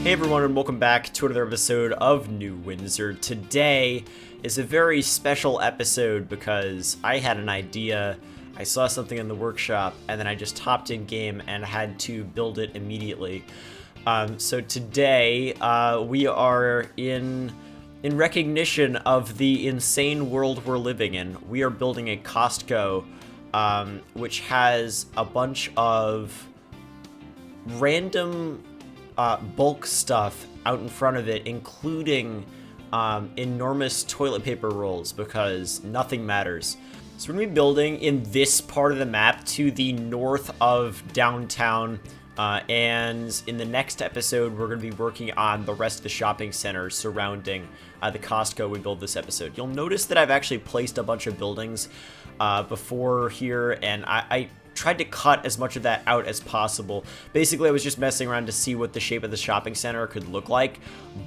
Hey everyone, and welcome back to another episode of New Windsor. Today is a very special episode because I had an idea, I saw something in the workshop, and then I just hopped in game and had to build it immediately. So today we are in recognition of the insane world we're living in. We are building a Costco, which has a bunch of random bulk stuff out in front of it, including enormous toilet paper rolls, because nothing matters. So we're going to be building in this part of the map to the north of downtown, and in the next episode we're going to be working on the rest of the shopping centers surrounding the Costco we build this episode. You'll notice that I've actually placed a bunch of buildings before here, and I tried to cut as much of that out as possible. Basically, I was just messing around to see what the shape of the shopping center could look like,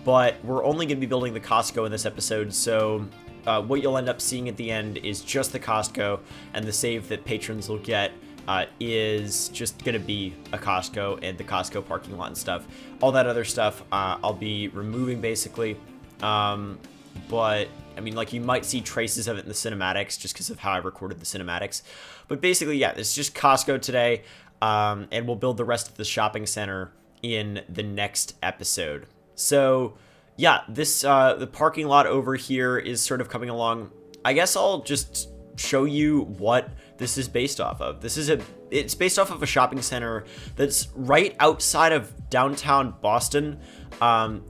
but we're only going to be building the Costco in this episode, so what you'll end up seeing at the end is just the Costco, and the save that patrons will get is just going to be a Costco and the Costco parking lot and stuff. All that other stuff I'll be removing, basically, but I mean, like, you might see traces of it in the cinematics just because of how I recorded the cinematics. But basically, yeah, it's just Costco today, and we'll build the rest of the shopping center in the next episode. So, yeah, this the parking lot over here is sort of coming along. I guess I'll just show you what this is based off of. It's based off of a shopping center that's right outside of downtown Boston.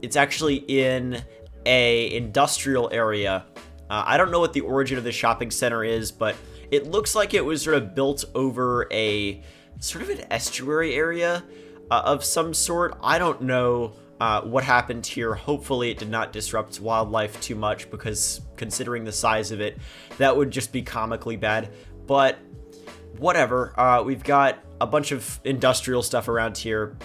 It's actually in a industrial area. I don't know what the origin of the shopping center is, but it looks like it was sort of built over a sort of an estuary area of some sort. I don't know what happened here. Hopefully it did not disrupt wildlife too much, because considering the size of it, that would just be comically bad. But whatever. We've got a bunch of industrial stuff around here.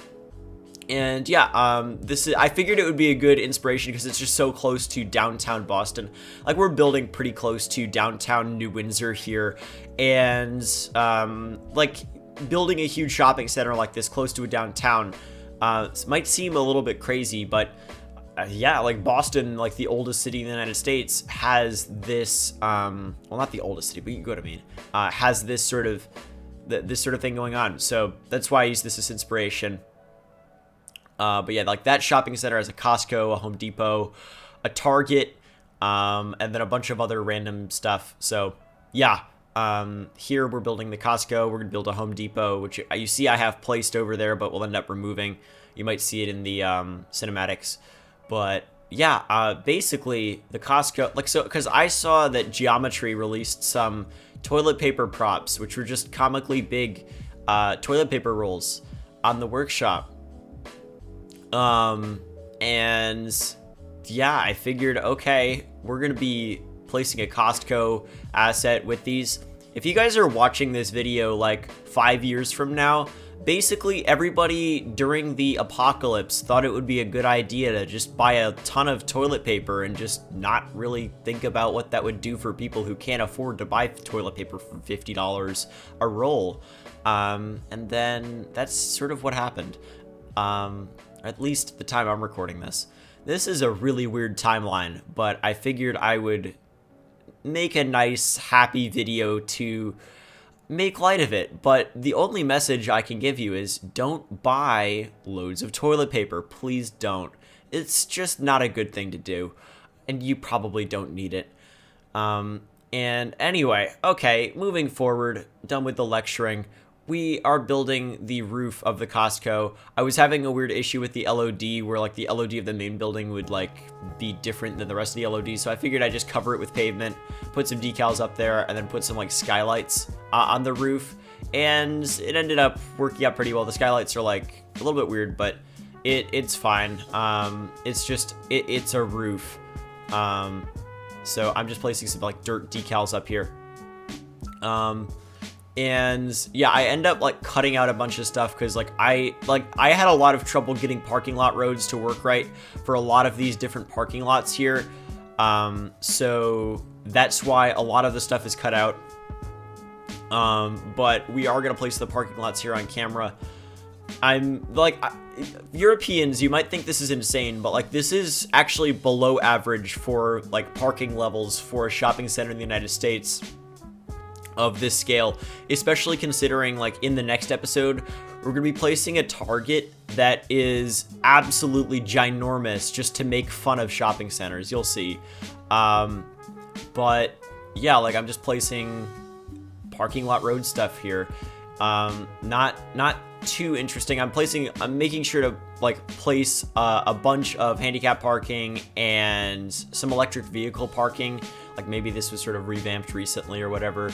And yeah, I figured it would be a good inspiration because it's just so close to downtown Boston. Like, we're building pretty close to downtown New Windsor here, and like, building a huge shopping center like this close to a downtown might seem a little bit crazy, but yeah, like, Boston, like the oldest city in the United States, has this well, not the oldest city, but you get what I mean, has this sort of thing going on. So that's why I use this as inspiration. But yeah, like, that shopping center has a Costco, a Home Depot, a Target, and then a bunch of other random stuff. So yeah, here we're building the Costco. We're gonna build a Home Depot, which you see I have placed over there, but we'll end up removing. You might see it in the cinematics. But yeah, basically the Costco, like, so, because I saw that Geometry released some toilet paper props, which were just comically big toilet paper rolls on the workshop. And yeah, I figured, okay, we're gonna be placing a Costco asset with these. If you guys are watching this video like 5 years from now, basically everybody during the apocalypse thought it would be a good idea to just buy a ton of toilet paper and just not really think about what that would do for people who can't afford to buy toilet paper for $50 a roll. And then that's sort of what happened. At least at the time I'm recording this. This is a really weird timeline, but I figured I would make a nice, happy video to make light of it. But the only message I can give you is, don't buy loads of toilet paper. Please don't. It's just not a good thing to do, and you probably don't need it. And anyway, okay, moving forward, done with the lecturing. We are building the roof of the Costco. I was having a weird issue with the LOD, where, like, the LOD of the main building would, like, be different than the rest of the LODs, so I figured I'd just cover it with pavement, put some decals up there, and then put some, like, skylights on the roof, and it ended up working out pretty well. The skylights are, like, a little bit weird, but it's fine. It's just, it's a roof. So I'm just placing some, like, dirt decals up here. And yeah, I end up, like, cutting out a bunch of stuff because, like, I had a lot of trouble getting parking lot roads to work right for a lot of these different parking lots here. So that's why a lot of the stuff is cut out. But we are going to place the parking lots here on camera. I'm like, Europeans, you might think this is insane, but like this is actually below average for like parking levels for a shopping center in the United States of this scale, especially considering like in the next episode, we're going to be placing a target that is absolutely ginormous just to make fun of shopping centers. You'll see. But yeah, like I'm just placing parking lot road stuff here. Not too interesting. I'm making sure to like place a bunch of handicap parking and some electric vehicle parking. Like maybe this was sort of revamped recently or whatever.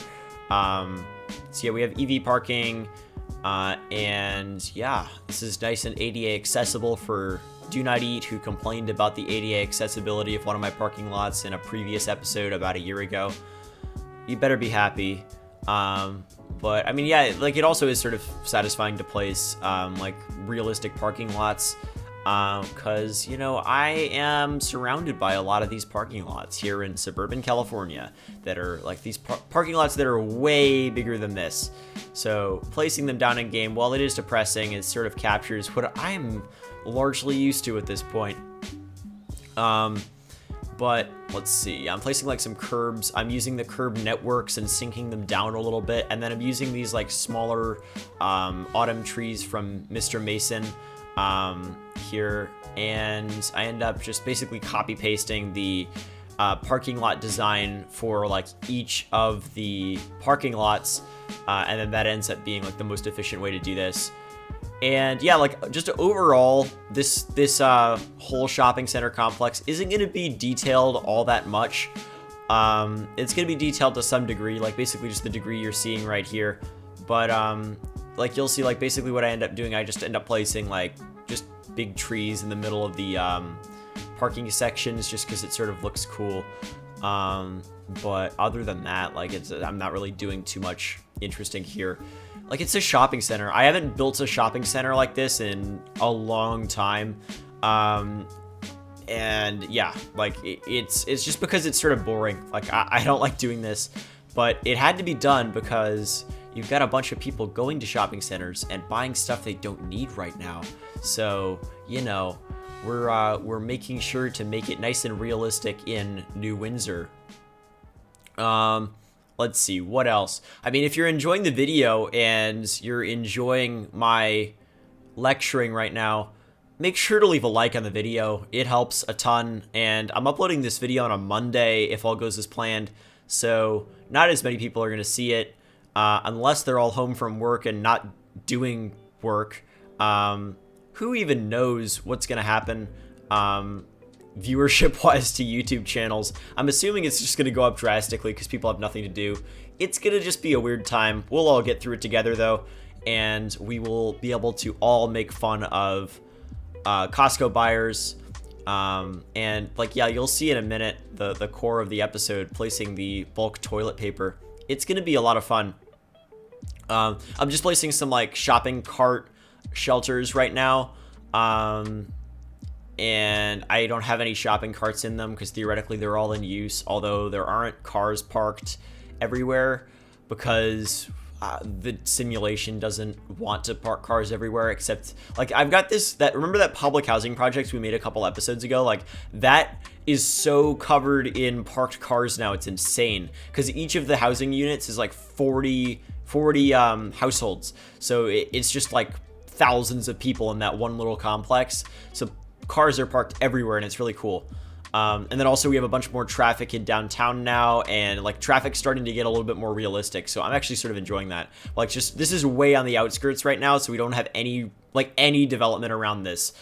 So yeah, we have EV parking, and yeah, this is nice and ADA accessible for Do Not Eat, who complained about the ADA accessibility of one of my parking lots in a previous episode about a year ago. You better be happy. But I mean, yeah, like it also is sort of satisfying to place, like realistic parking lots, cause you know, I am surrounded by a lot of these parking lots here in suburban California that are like these parking lots that are way bigger than this. So placing them down in game, while it is depressing, it sort of captures what I'm largely used to at this point. But let's see, I'm placing like some curbs. I'm using the curb networks and sinking them down a little bit. And then I'm using these like smaller autumn trees from Mr. Mason here. And I end up just basically copy pasting the parking lot design for like each of the parking lots. And then that ends up being like the most efficient way to do this. And yeah, like just overall, this whole shopping center complex isn't going to be detailed all that much. It's going to be detailed to some degree, like basically just the degree you're seeing right here. But like you'll see, like basically what I end up doing, I just end up placing like just big trees in the middle of the parking sections, just because it sort of looks cool. But other than that, like I'm not really doing too much interesting here. Like, it's a shopping center. I haven't built a shopping center like this in a long time. And yeah, like it's just because it's sort of boring. Like I don't like doing this, but it had to be done because you've got a bunch of people going to shopping centers and buying stuff they don't need right now. So, you know, we're making sure to make it nice and realistic in New Windsor. Let's see, what else? I mean, if you're enjoying the video and you're enjoying my lecturing right now, make sure to leave a like on the video. It helps a ton, and I'm uploading this video on a Monday if all goes as planned, so not as many people are going to see it, unless they're all home from work and not doing work. Who even knows what's going to happen viewership-wise to YouTube channels? I'm assuming it's just going to go up drastically because people have nothing to do. It's going to just be a weird time. We'll all get through it together, though, and we will be able to all make fun of Costco buyers. And, like, yeah, you'll see in a minute the core of the episode, placing the bulk toilet paper. It's going to be a lot of fun. I'm just placing some, like, shopping cart shelters right now. And I don't have any shopping carts in them because theoretically they're all in use, although there aren't cars parked everywhere because the simulation doesn't want to park cars everywhere, except like I've got remember that public housing project we made a couple episodes ago? Like that is so covered in parked cars now, it's insane, because each of the housing units is like 40 households, so it's just like thousands of people in that one little complex. So cars are parked everywhere, and it's really cool. And then also we have a bunch more traffic in downtown now, and like traffic's starting to get a little bit more realistic. So I'm actually sort of enjoying that. Like, just this is way on the outskirts right now, so we don't have any development around this.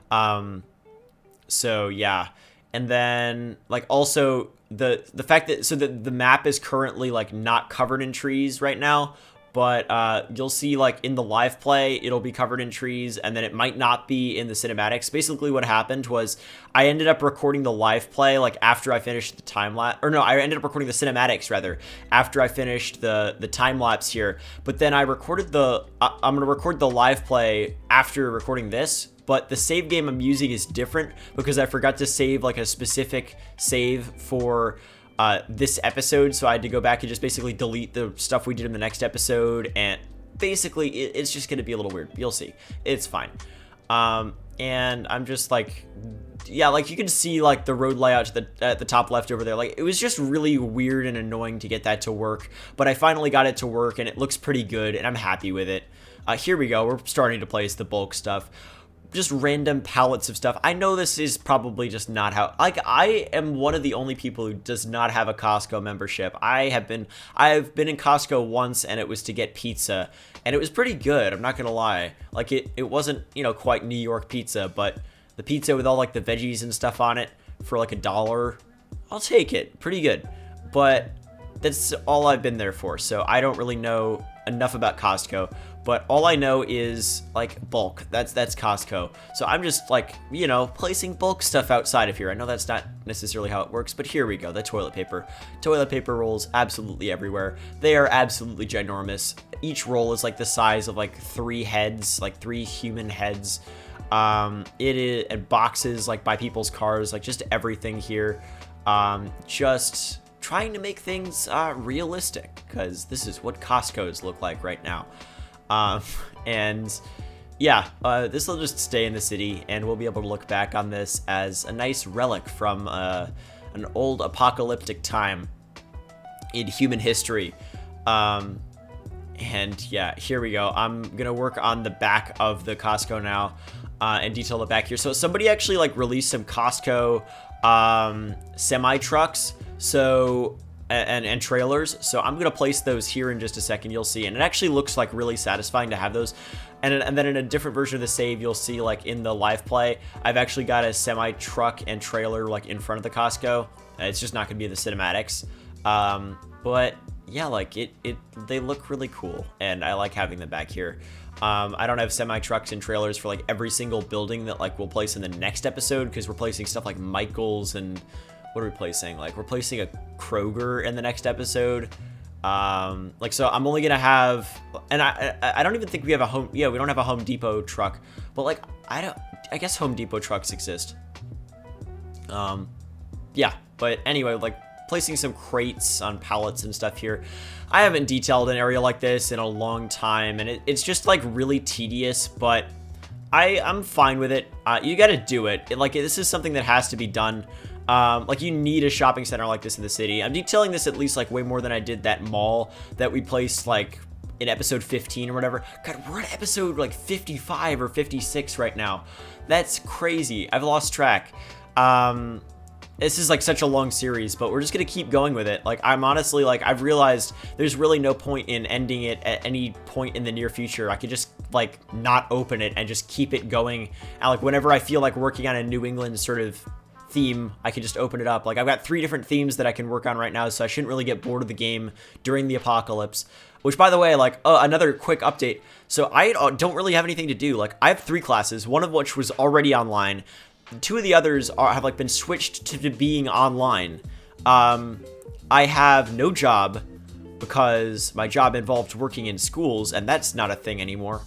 So yeah, and then like also the fact that the map is currently like not covered in trees right now. But you'll see, like, in the live play, it'll be covered in trees, and then it might not be in the cinematics. Basically, what happened was I ended up recording the live play, like, after I finished the time-lapse. Or no, I ended up recording the cinematics, rather, after I finished the time-lapse here. But then I recorded I'm going to record the live play after recording this. But the save game I'm using is different because I forgot to save, like, a specific save for this episode, so I had to go back and just basically delete the stuff we did in the next episode, and basically, it's just gonna be a little weird. You'll see. It's fine. And I'm just like, yeah, like you can see like the road layout at the top left over there. Like it was just really weird and annoying to get that to work, but I finally got it to work and it looks pretty good and I'm happy with it. Here we go. We're starting to place the bulk stuff. Just random pallets of stuff. I know this is probably just not how, like, I am one of the only people who does not have a Costco membership. I've been in Costco once and it was to get pizza and it was pretty good. I'm not gonna lie. Like it wasn't, you know, quite New York pizza, but the pizza with all like the veggies and stuff on it for like $1, I'll take it. Pretty good. But that's all I've been there for. So I don't really know enough about Costco. But all I know is, like, bulk. That's Costco. So I'm just, like, you know, placing bulk stuff outside of here. I know that's not necessarily how it works, but here we go. The toilet paper. Toilet paper rolls absolutely everywhere. They are absolutely ginormous. Each roll is, like, the size of, like, 3 heads, like, 3 human heads. It is, and boxes, like, by people's cars, like, just everything here. Just trying to make things realistic, because this is what Costco's look like right now. And yeah, this will just stay in the city and we'll be able to look back on this as a nice relic from an old apocalyptic time in human history. And yeah, here we go. I'm gonna work on the back of the Costco now and detail the back here. So somebody actually like released some Costco semi trucks. So and trailers, so I'm gonna place those here in just a second. You'll see, and it actually looks like really satisfying to have those. And then in a different version of the save, you'll see like in the live play, I've actually got a semi truck and trailer like in front of the Costco. It's just not gonna be in the cinematics, but yeah, like they look really cool, and I like having them back here. I don't have semi trucks and trailers for like every single building that like we'll place in the next episode, because we're placing stuff like Michael's and what are we placing? Like we're placing a Kroger in the next episode. Like, so I'm only gonna have, and I don't even think we have a home. Yeah, we don't have a Home Depot truck, but like I guess Home Depot trucks exist. Yeah, but anyway, like placing some crates on pallets and stuff here. I haven't detailed an area like this in a long time, and it's just like really tedious, but I'm fine with it. You got to do it. Like this is something that has to be done. Like you need a shopping center like this in the city. I'm detailing this at least like way more than I did that mall that we placed like in episode 15 or whatever. God, we're at episode like 55 or 56 right now. That's crazy. I've lost track. This is like such a long series, but we're just gonna keep going with it. Like I'm honestly like, I've realized there's really no point in ending it at any point in the near future. I could just like not open it and just keep it going. And like whenever I feel like working on a New England sort of theme, I can just open it up. Like I've got 3 different themes that I can work on right now, so I shouldn't really get bored of the game during the apocalypse. Which, by the way, like another quick update. So I don't really have anything to do. Like I have 3 classes, one of which was already online. 2 of the others have like been switched to being online. I have no job because my job involved working in schools, and that's not a thing anymore.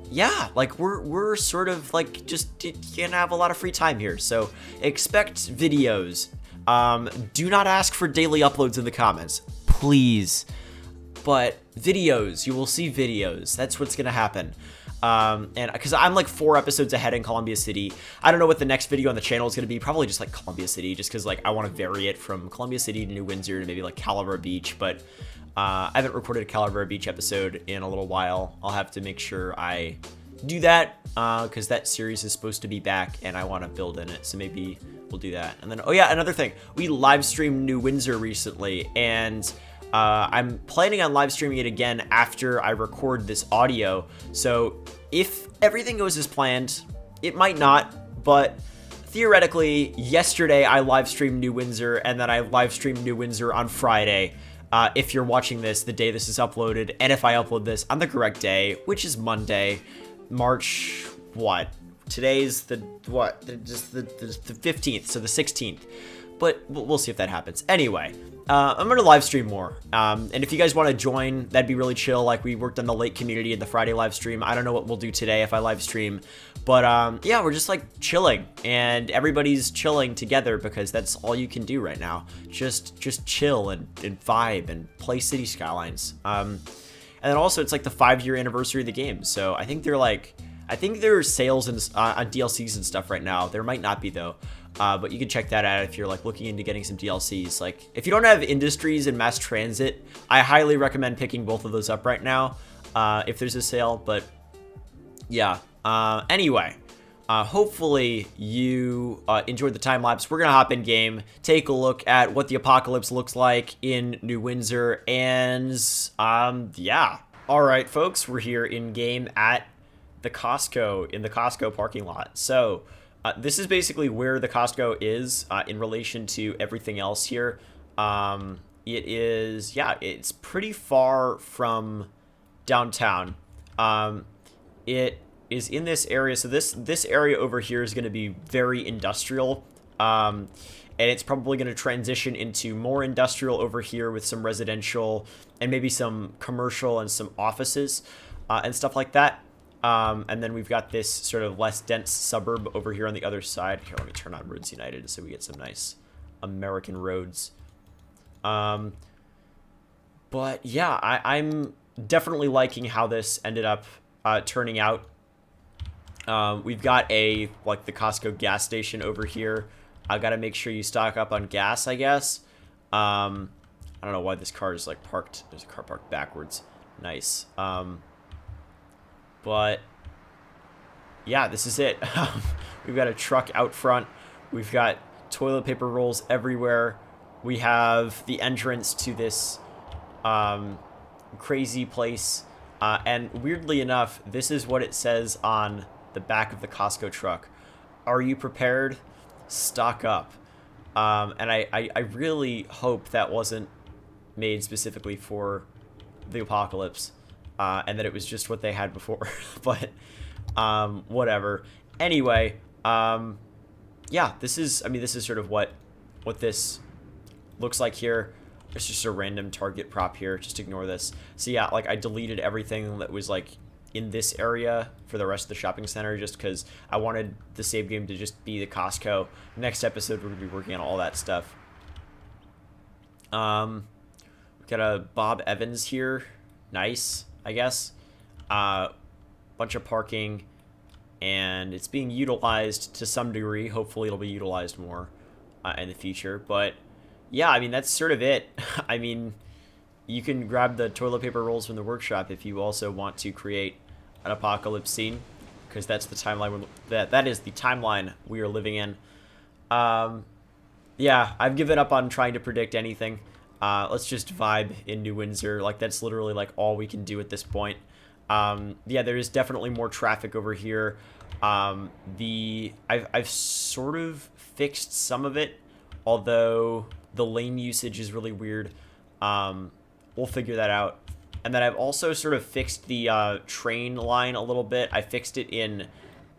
Yeah, like we're sort of like just gonna have a lot of free time here, so expect videos. Do not ask for daily uploads in the comments, please. But videos, you will see videos. That's what's gonna happen. And because I'm like 4 episodes ahead in Columbia City, I don't know what the next video on the channel is gonna be. Probably just like Columbia City, just because like I want to vary it from Columbia City to New Windsor to maybe like Calaveras Beach, but. I haven't recorded a Calaveras Beach episode in a little while. I'll have to make sure I do that because that series is supposed to be back and I want to build in it. So maybe we'll do that. And then, oh yeah, another thing. We live streamed New Windsor recently, and I'm planning on live streaming it again after I record this audio. So if everything goes as planned, it might not, but theoretically, yesterday I live streamed New Windsor, and then I live streamed New Windsor on Friday. If you're watching this the day this is uploaded, and if I upload this on the correct day, which is Monday, March, what? Today's the, what? Just the 15th, so the 16th. But we'll see if that happens. Anyway, I'm going to live stream more. And if you guys want to join, that'd be really chill. Like, we worked on the late community in the Friday live stream. I don't know what we'll do today if I live stream. But, yeah, we're just, like, chilling. And everybody's chilling together because that's all you can do right now. Just chill and vibe and play City Skylines. And then also, it's like the 5-year anniversary of the game. So I think they're like, I think there are sales and on DLCs and stuff right now. There might not be though. But you can check that out if you're like looking into getting some DLCs. Like if you don't have Industries and Mass Transit, I highly recommend picking both of those up right now if there's a sale. But yeah, anyway, hopefully you enjoyed the time lapse. We're gonna hop in game, take a look at what the apocalypse looks like in New Windsor, and yeah. All right, folks, we're here in game at the Costco, in the Costco parking lot. So this is basically where the Costco is in relation to everything else here. It is, yeah, it's pretty far from downtown. It is in this area. So this area over here is going to be very industrial. And it's probably going to transition into more industrial over here with some residential and maybe some commercial and some offices and stuff like that. And then we've got this sort of less dense suburb over here on the other side. Here, let me turn on Roads United so we get some nice American roads. But yeah, I'm definitely liking how this ended up turning out. We've got the Costco gas station over here. I got to make sure you stock up on gas, I guess. I don't know why this car is like parked. There's a car parked backwards. Nice. But yeah, this is it. We've got a truck out front. We've got toilet paper rolls everywhere. We have the entrance to this crazy place. And weirdly enough, this is what it says on the back of the Costco truck. Are you prepared? Stock up. And I really hope that wasn't made specifically for the apocalypse. And that it was just what they had before. But whatever. Anyway, yeah, this is sort of what this looks like here. It's just a random target prop here. Just ignore this. So yeah, like I deleted everything that was like in this area for the rest of the shopping center just because I wanted the save game to just be the Costco. Next episode, we're going to be working on all that stuff. We've got a Bob Evans here. Nice, I guess. Bunch of parking, and it's being utilized to some degree. Hopefully it'll be utilized more in the future. But yeah, I mean, that's sort of it. I mean, you can grab the toilet paper rolls from the workshop if you also want to create an apocalypse scene, because that's the timeline that is the timeline we are living in. Yeah, I've given up on trying to predict anything. Let's just vibe in New Windsor. Like, that's literally like all we can do at this point. Yeah, there is definitely more traffic over here. I've sort of fixed some of it, although the lane usage is really weird. We'll figure that out. And then I've also sort of fixed the train line a little bit. I fixed it in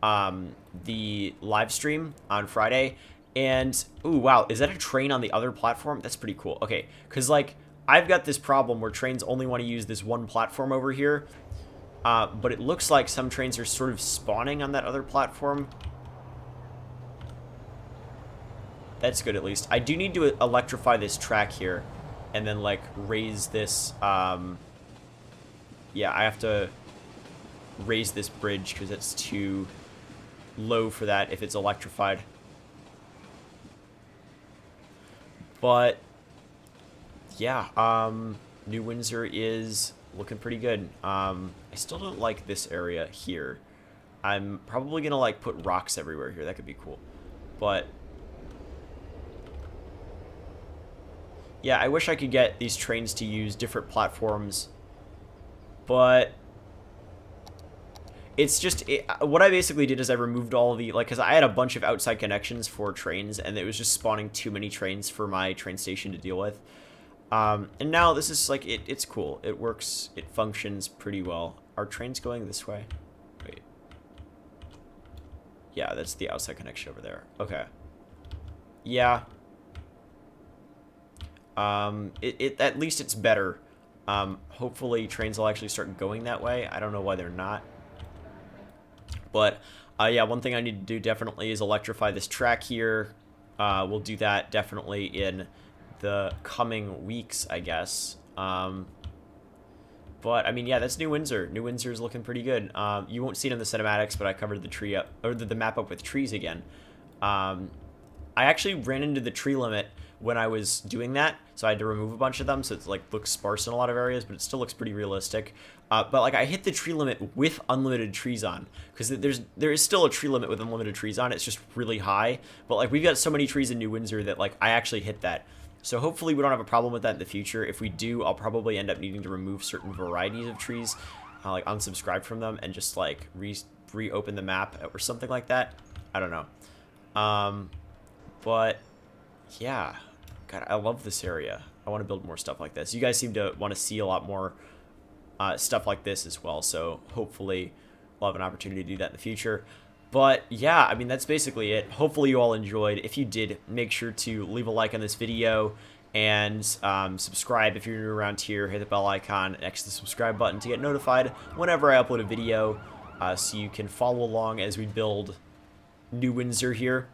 the live stream on Friday. And, ooh, wow, is that a train on the other platform? That's pretty cool. Okay, because, like, I've got this problem where trains only want to use this one platform over here. But it looks like some trains are sort of spawning on that other platform. That's good, at least. I do need to electrify this track here. And then, like, raise this, yeah, I have to raise this bridge because it's too low for that if it's electrified. But yeah, New Windsor is looking pretty good. I still don't like this area here. I'm probably gonna like put rocks everywhere here. That could be cool. But yeah, I wish I could get these trains to use different platforms. But it's just, what I basically did is I removed all the, like, because I had a bunch of outside connections for trains, and it was just spawning too many trains for my train station to deal with. And now this is, like, it's cool. It works. It functions pretty well. Are trains going this way? Wait. Yeah, that's the outside connection over there. Okay. Yeah. At least it's better. Hopefully trains will actually start going that way. I don't know why they're not. But, yeah, one thing I need to do definitely is electrify this track here. We'll do that definitely in the coming weeks, I guess. But I mean, yeah, that's New Windsor. New Windsor is looking pretty good. You won't see it in the cinematics, but I covered the tree up, or the map up with trees again. I actually ran into the tree limit when I was doing that, so I had to remove a bunch of them, so it's like looks sparse in a lot of areas, but it still looks pretty realistic. But like I hit the tree limit with unlimited trees on, because there is still a tree limit with unlimited trees on. It's just really high, but like we've got so many trees in New Windsor that like I actually hit that. So hopefully we don't have a problem with that in the future. If we do, I'll probably end up needing to remove certain varieties of trees, like unsubscribe from them and just like reopen the map or something like that. I don't know. But yeah, God, I love this area. I want to build more stuff like this. You guys seem to want to see a lot more stuff like this as well. So hopefully we'll have an opportunity to do that in the future. But yeah, I mean, that's basically it. Hopefully you all enjoyed. If you did, make sure to leave a like on this video and subscribe if you're new around here. Hit the bell icon next to the subscribe button to get notified whenever I upload a video, so you can follow along as we build New Windsor here.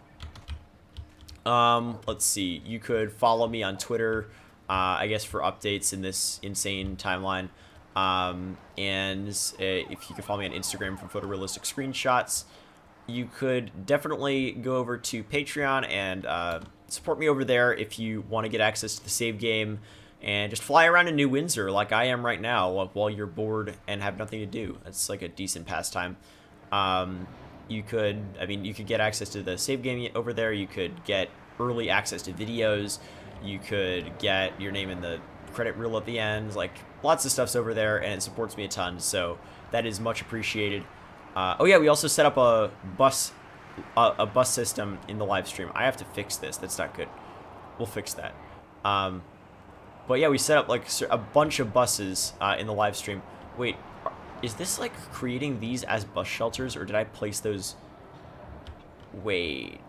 Let's see. You could follow me on Twitter, I guess, for updates in this insane timeline. And if you could follow me on Instagram for photorealistic screenshots. You could definitely go over to Patreon and support me over there if you want to get access to the save game and just fly around in New Windsor like I am right now while you're bored and have nothing to do. It's like a decent pastime. You could get access to the save game over there. You could get early access to videos. You could get your name in the credit reel at the end. Like, lots of stuff's over there, and it supports me a ton, so that is much appreciated. Oh yeah, we also set up a bus system in the live stream. I have to fix this. That's not good. We'll fix that. But yeah, we set up like a bunch of buses in the live stream. Wait, is this like creating these as bus shelters, or did I place those? Wait.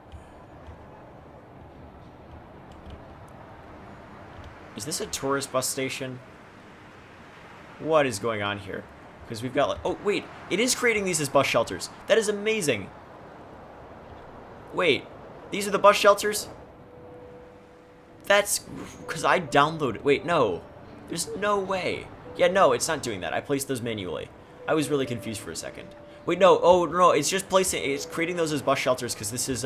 Is this a tourist bus station? What is going on here? Because we've got like, oh wait, it is creating these as bus shelters. That is amazing. Wait, these are the bus shelters? That's because I downloaded. Wait, no, there's no way. Yeah, no, it's not doing that. I placed those manually. I was really confused for a second. Wait, no, oh no, it's just it's creating those as bus shelters because this is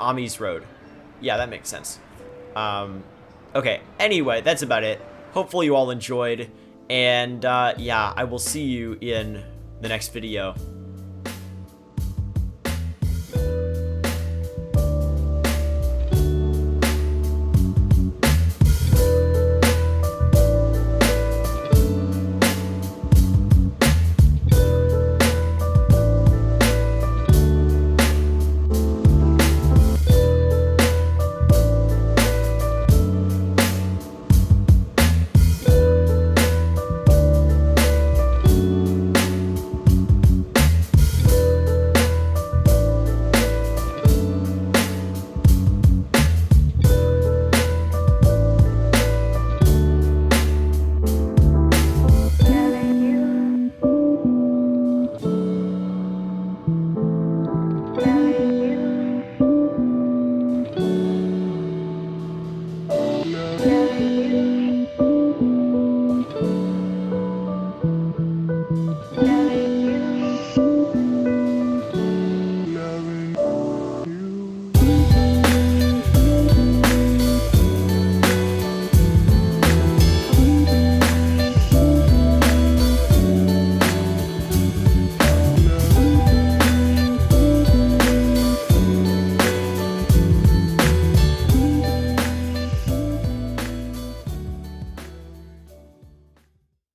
Ami's Road. Yeah, that makes sense. Okay, anyway, that's about it. Hopefully you all enjoyed. And yeah, I will see you in the next video.